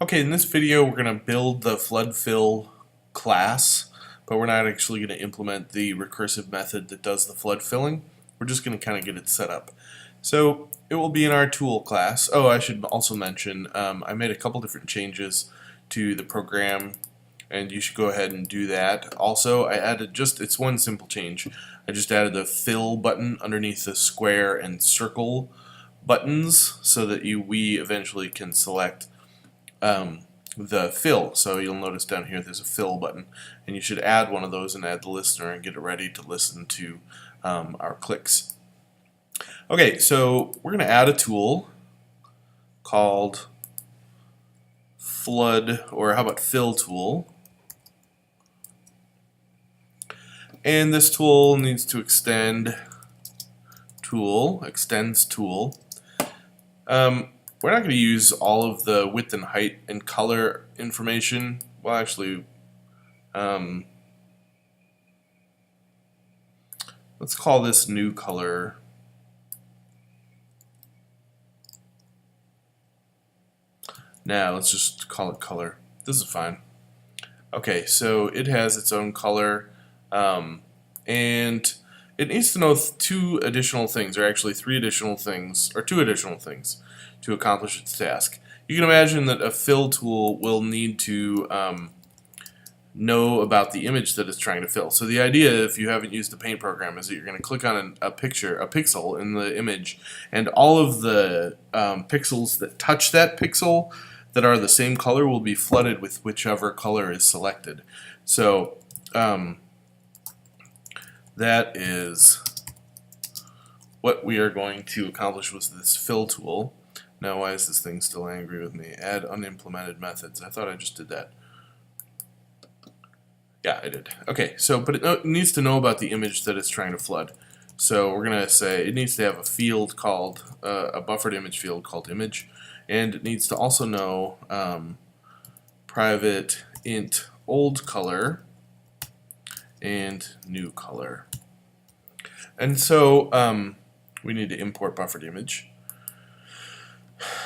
Okay, in this video we're going to build the flood fill class, but we're not actually going to implement the recursive method that does the flood filling. We're just going to kind of get it set up. So it will be in our tool class. Oh, I should also mention I made a couple different changes to the program, and you should go ahead and do that. Also, I added it's one simple change. I just added a fill button underneath the square and circle buttons so that we eventually can select the fill. So you'll notice down here there's a fill button, and you should add one of those and add the listener and get it ready to listen to our clicks. Okay, so we're going to add a tool called flood, or how about fill tool. And this tool needs to extends tool. We're not going to use all of the width and height and color information. Well, actually, let's call this new color. Now, let's just call it color. This is fine. Okay, so it has its own color, and it needs to know two additional things, or actually two additional things to accomplish its task. You can imagine that a fill tool will need to know about the image that it's trying to fill. So the idea, if you haven't used the paint program, is that you're going to click on a pixel in the image, and all of the pixels that touch that pixel that are the same color will be flooded with whichever color is selected. So that is what we are going to accomplish with this fill tool. Now, why is this thing still angry with me? Add unimplemented methods. I thought I just did that. Yeah, I did. Okay, so but it needs to know about the image that it's trying to flood. So we're going to say it needs to have a field called, a buffered image field called image, and it needs to also know private int old color and new color. And so we need to import buffered image.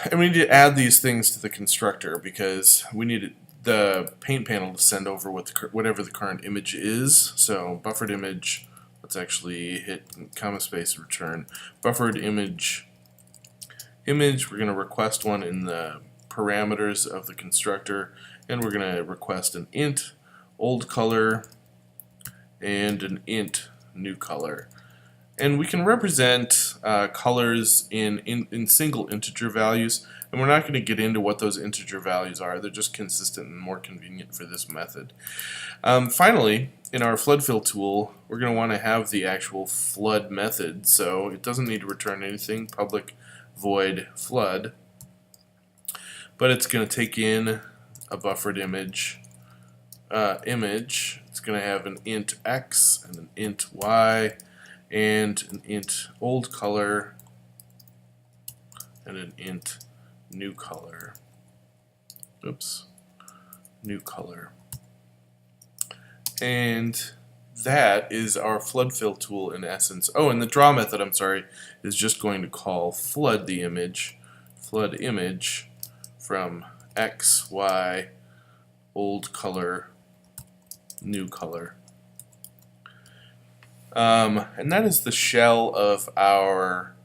And we need to add these things to the constructor because we need the paint panel to send over whatever the current image is. So buffered image, let's actually hit comma space return. Buffered image, we're going to request one in the parameters of the constructor, and we're going to request an int old color and an int new color. And we can represent colors in single integer values, and we're not going to get into what those integer values are. They're just consistent and more convenient for this method. Finally, in our flood fill tool, we're going to want to have the actual flood method, so it doesn't need to return anything, public void flood, but it's going to take in a buffered image. It's going to have an int x and an int y, and an int old color and an int new color. Oops, new color. And that is our flood fill tool in essence. Oh, and the draw method, I'm sorry, is just going to call flood image from x, y, old color, new color. And that is the shell of our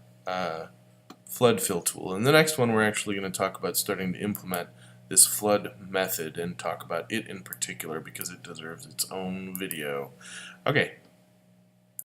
flood fill tool. In the next one, we're actually going to talk about starting to implement this flood method and talk about it in particular because it deserves its own video. Okay,